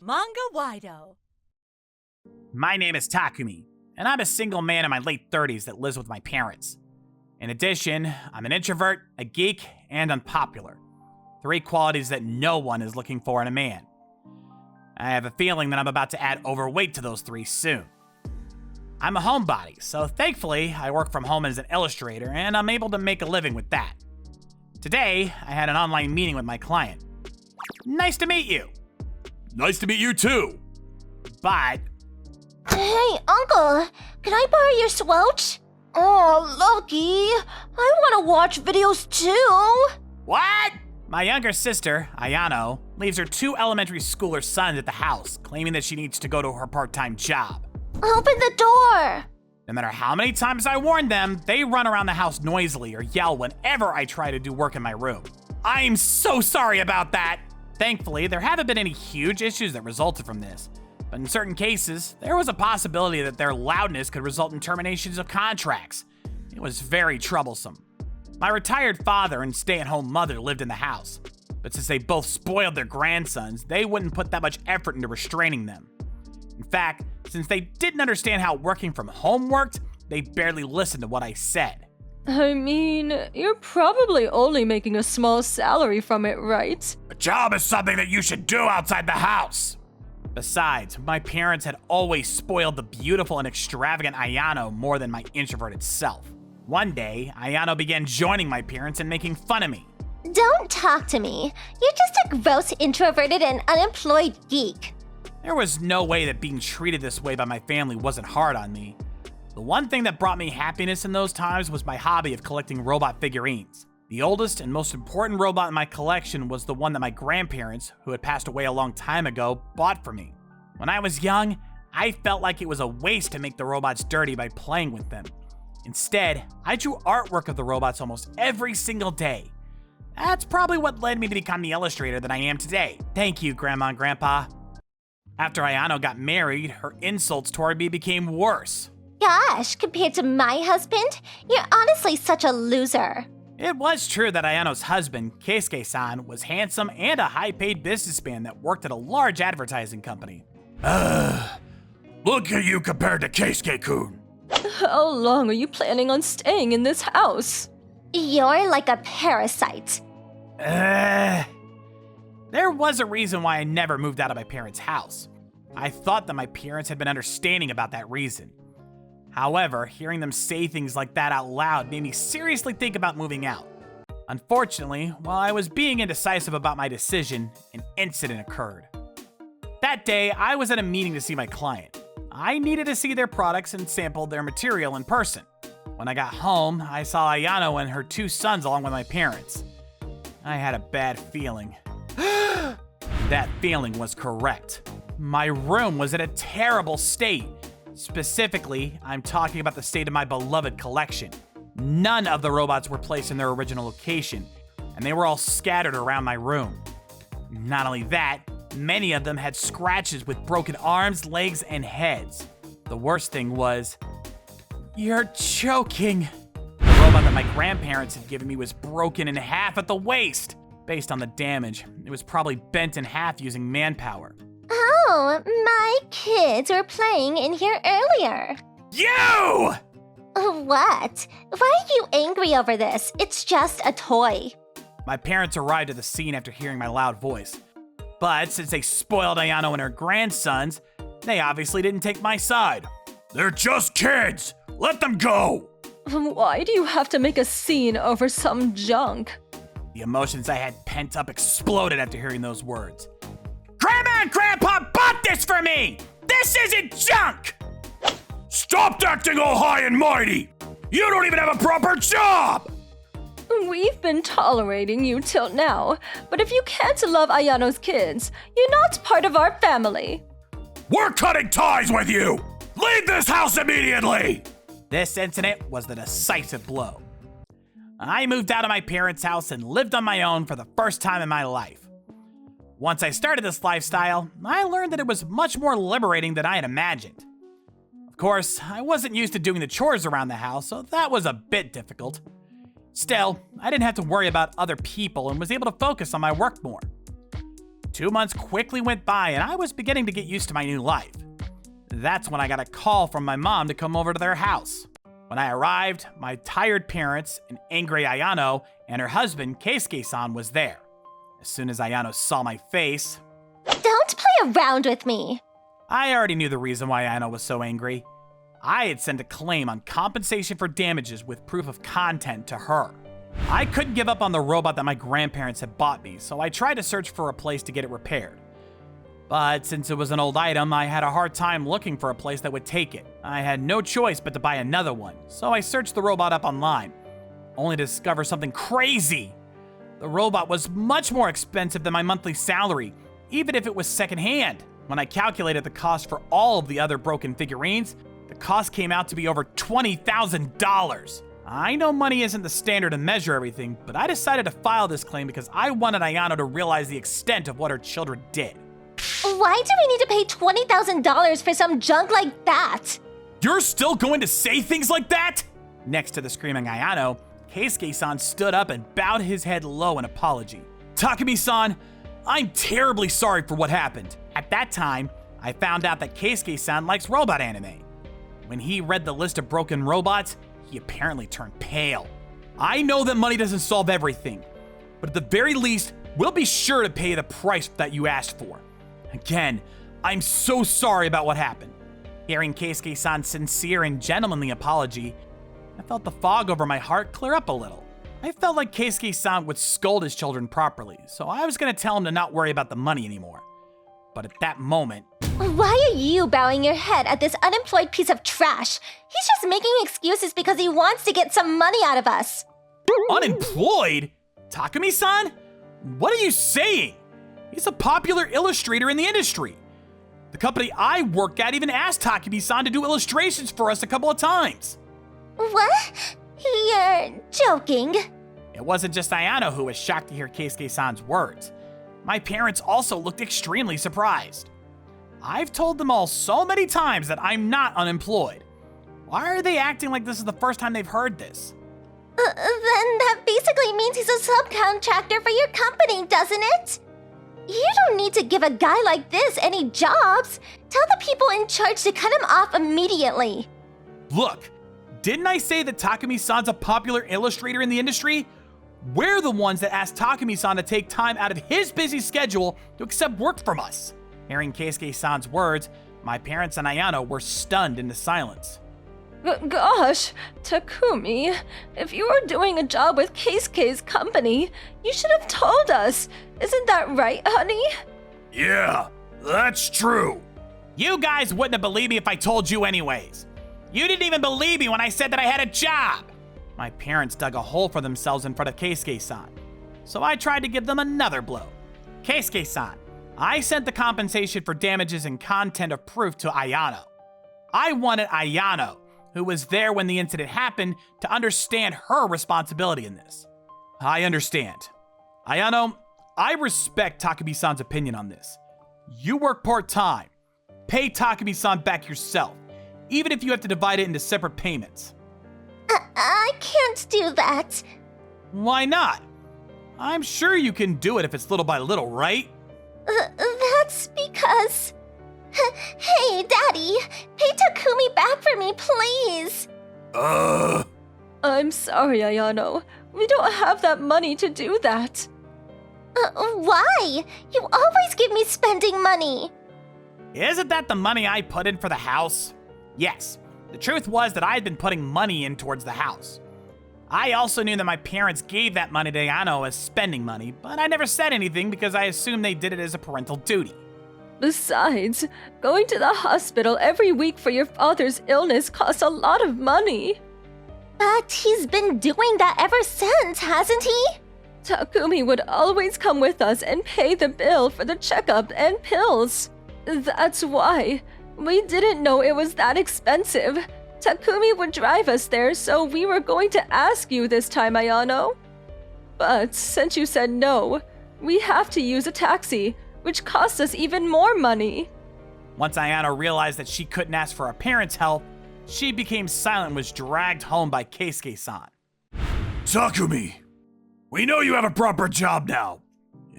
Manga-Waido. My name is Takumi, and I'm a single man in my late 30s that lives with my parents. In addition, I'm an introvert, a geek, and unpopular. 3 qualities that no one is looking for in a man. I have a feeling that I'm about to add overweight to those 3 soon. I'm a homebody, so thankfully I work from home as an illustrator, and I'm able to make a living with that. Today, I had an online meeting with my client. Nice to meet you. Nice to meet you too. But Hey, Uncle, can I borrow your Switch? Oh, Lucky, I want to watch videos too. what? My younger sister, Ayano, leaves her 2 elementary schooler sons at the house, claiming that she needs to go to her part-time job. Open the door. No matter how many times I warn them, they run around the house noisily or yell whenever I try to do work in my room. I'm so sorry about that. Thankfully, there haven't been any huge issues that resulted from this. But in certain cases, there was a possibility that their loudness could result in terminations of contracts. It was very troublesome. My retired father and stay-at-home mother lived in the house, but since they both spoiled their grandsons, they wouldn't put that much effort into restraining them. In fact, since they didn't understand how working from home worked, they barely listened to what I said. I mean, you're probably only making a small salary from it, right? A job is something that you should do outside the house. Besides, my parents had always spoiled the beautiful and extravagant Ayano more than my introverted self. One day, Ayano began joining my parents and making fun of me. Don't talk to me. You're just a gross, introverted, and unemployed geek. There was no way that being treated this way by my family wasn't hard on me. The one thing that brought me happiness in those times was my hobby of collecting robot figurines. The oldest and most important robot in my collection was the one that my grandparents, who had passed away a long time ago, bought for me. When I was young, I felt like it was a waste to make the robots dirty by playing with them. Instead, I drew artwork of the robots almost every single day. That's probably what led me to become the illustrator that I am today. Thank you, Grandma and Grandpa. After Ayano got married, her insults toward me became worse. Gosh, compared to my husband, you're honestly such a loser. It was true that Ayano's husband, Keisuke-san, was handsome and a high-paid businessman that worked at a large advertising company. Look at you compared to Keisuke-kun. How long are you planning on staying in this house? You're like a parasite. There was a reason why I never moved out of my parents' house. I thought that my parents had been understanding about that reason. However, hearing them say things like that out loud made me seriously think about moving out. Unfortunately, while I was being indecisive about my decision, an incident occurred. That day, I was at a meeting to see my client. I needed to see their products and sample their material in person. When I got home, I saw Ayano and her 2 sons along with my parents. I had a bad feeling. That feeling was correct. My room was in a terrible state. Specifically, I'm talking about the state of my beloved collection. None of the robots were placed in their original location, and they were all scattered around my room. Not only that, many of them had scratches with broken arms, legs, and heads. The worst thing was, you're choking. The robot that my grandparents had given me was broken in half at the waist. Based on the damage, it was probably bent in half using manpower. Oh, my kids were playing in here earlier. You! What? Why are you angry over this? It's just a toy. My parents arrived at the scene after hearing my loud voice. But since they spoiled Ayano and her grandsons, they obviously didn't take my side. They're just kids. Let them go. Why do you have to make a scene over some junk? The emotions I had pent up exploded after hearing those words. Grandma and Grandpa bought this for me! This isn't junk! Stop acting all high and mighty. You don't even have a proper job. We've been tolerating you till now, but if you can't love Ayano's kids, you're not part of our family. We're cutting ties with you. Leave this house immediately. This incident was the decisive blow. I moved out of my parents' house and lived on my own for the first time in my life. Once I started this lifestyle, I learned that it was much more liberating than I had imagined. Of course, I wasn't used to doing the chores around the house, so that was a bit difficult. Still, I didn't have to worry about other people and was able to focus on my work more. 2 months quickly went by and I was beginning to get used to my new life. That's when I got a call from my mom to come over to their house. When I arrived, my tired parents, an angry Ayano, and her husband, Keisuke-san, was there. As soon as Ayano saw my face, Don't play around with me. I already knew the reason why Ayano was so angry. I had sent a claim on compensation for damages with proof of content to her. I couldn't give up on the robot that my grandparents had bought me, so I tried to search for a place to get it repaired. But since it was an old item, I had a hard time looking for a place that would take it. I had no choice but to buy another one, so I searched the robot up online, only to discover something crazy. The robot was much more expensive than my monthly salary, even if it was secondhand. When I calculated the cost for all of the other broken figurines, the cost came out to be over $20,000. I know money isn't the standard to measure everything, but I decided to file this claim because I wanted Ayano to realize the extent of what her children did. Why do we need to pay $20,000 for some junk like that? You're still going to say things like that? Next to the screaming Ayano, Keisuke-san stood up and bowed his head low in apology. Takumi-san, I'm terribly sorry for what happened. At that time, I found out that Keisuke-san likes robot anime. When he read the list of broken robots, he apparently turned pale. I know that money doesn't solve everything, but at the very least, we'll be sure to pay the price that you asked for. Again, I'm so sorry about what happened. Hearing Keisuke-san's sincere and gentlemanly apology, I felt the fog over my heart clear up a little. I felt like Keisuke-san would scold his children properly, so I was gonna tell him to not worry about the money anymore. But at that moment, Why are you bowing your head at this unemployed piece of trash? He's just making excuses because he wants to get some money out of us. unemployed? Takumi-san? What are you saying? He's a popular illustrator in the industry. The company I work at even asked Takumi-san to do illustrations for us a couple of times. What? You're joking. It wasn't just Ayano who was shocked to hear Keisuke-san's words. My parents also looked extremely surprised. I've told them all so many times that I'm not unemployed. Why are they acting like this is the first time they've heard this? Then that basically means he's a subcontractor for your company, doesn't it? You don't need to give a guy like this any jobs. Tell the people in charge to cut him off immediately. Look, didn't I say that Takumi-san's a popular illustrator in the industry? We're the ones that asked Takumi-san to take time out of his busy schedule to accept work from us. Hearing Keisuke-san's words, my parents and Ayano were stunned into silence. Gosh, Takumi, if you were doing a job with Keisuke's company, you should have told us. Isn't that right, honey? Yeah, that's true. You guys wouldn't have believed me if I told you anyways. You didn't even believe me when I said that I had a job. My parents dug a hole for themselves in front of Keisuke-san, so I tried to give them another blow. Keisuke-san, I sent the compensation for damages and content of proof to Ayano. I wanted Ayano, who was there when the incident happened, to understand her responsibility in this. I understand. Ayano, I respect Takumi-san's opinion on this. You work part-time. Pay Takumi-san back yourself, even if you have to divide it into separate payments. I can't do that. Why not? I'm sure you can do it if it's little by little, right? That's because... Hey, Daddy, pay Takumi back for me, please. I'm sorry, Ayano. We don't have that money to do that. Why? You always give me spending money. Isn't that the money I put in for the house? Yes, the truth was that I had been putting money in towards the house. I also knew that my parents gave that money to Ayano as spending money, but I never said anything because I assumed they did it as a parental duty. Besides, going to the hospital every week for your father's illness costs a lot of money. But he's been doing that ever since, hasn't he? Takumi would always come with us and pay the bill for the checkup and pills. That's why. We didn't know it was that expensive. Takumi would drive us there, so we were going to ask you this time, Ayano. But since you said no, we have to use a taxi, which costs us even more money. Once Ayano realized that she couldn't ask for her parents' help, she became silent and was dragged home by Keisuke-san. Takumi, we know you have a proper job now.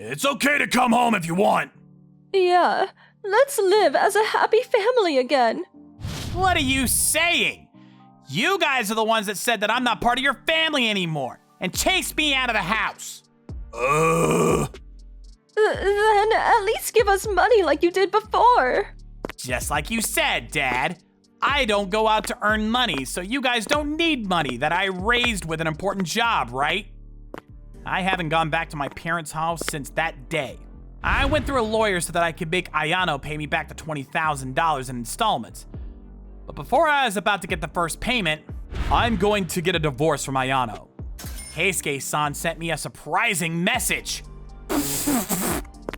It's okay to come home if you want. Yeah, let's live as a happy family again. What are you saying? You guys are the ones that said that I'm not part of your family anymore and chased me out of the house. Then at least give us money like you did before. Just like you said, Dad. I don't go out to earn money, so you guys don't need money that I raised with an important job, right? I haven't gone back to my parents' house since that day. I went through a lawyer so that I could make Ayano pay me back the $20,000 in installments. But before I was about to get the first payment, I'm going to get a divorce from Ayano. Keisuke-san sent me a surprising message.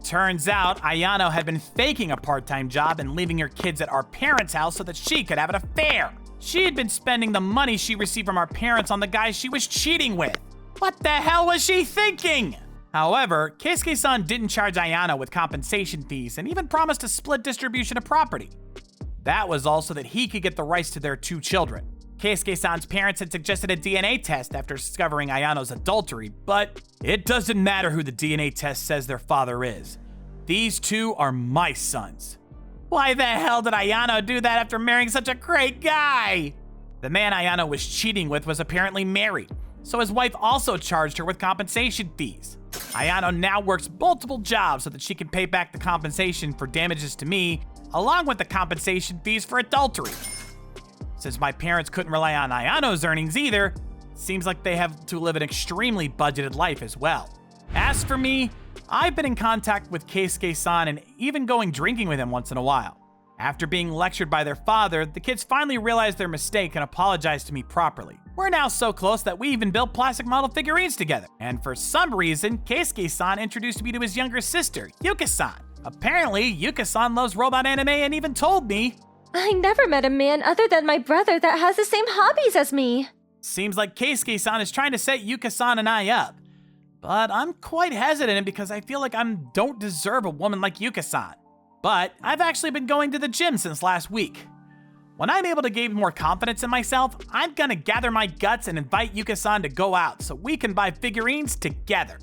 Turns out, Ayano had been faking a part-time job and leaving her kids at our parents' house so that she could have an affair. She had been spending the money she received from our parents on the guy she was cheating with. What the hell was she thinking? However, Keisuke-san didn't charge Ayano with compensation fees and even promised a split distribution of property. That was also that he could get the rights to their 2 children. Keisuke-san's parents had suggested a DNA test after discovering Ayano's adultery, but it doesn't matter who the DNA test says their father is. These 2 are my sons. Why the hell did Ayano do that after marrying such a great guy? The man Ayano was cheating with was apparently married, so his wife also charged her with compensation fees. Ayano now works multiple jobs so that she can pay back the compensation for damages to me, along with the compensation fees for adultery. Since my parents couldn't rely on Ayano's earnings either, it seems like they have to live an extremely budgeted life as well. As for me, I've been in contact with Keisuke-san and even going drinking with him once in a while. After being lectured by their father, the kids finally realized their mistake and apologized to me properly. We're now so close that we even built plastic model figurines together. And for some reason, Keisuke-san introduced me to his younger sister, Yuka-san. Apparently, Yuka-san loves robot anime and even told me, I never met a man other than my brother that has the same hobbies as me. Seems like Keisuke-san is trying to set Yuka-san and I up. But I'm quite hesitant because I feel like I don't deserve a woman like Yuka-san. But I've actually been going to the gym since last week. When I'm able to gain more confidence in myself, I'm gonna gather my guts and invite Yuka-san to go out so we can buy figurines together.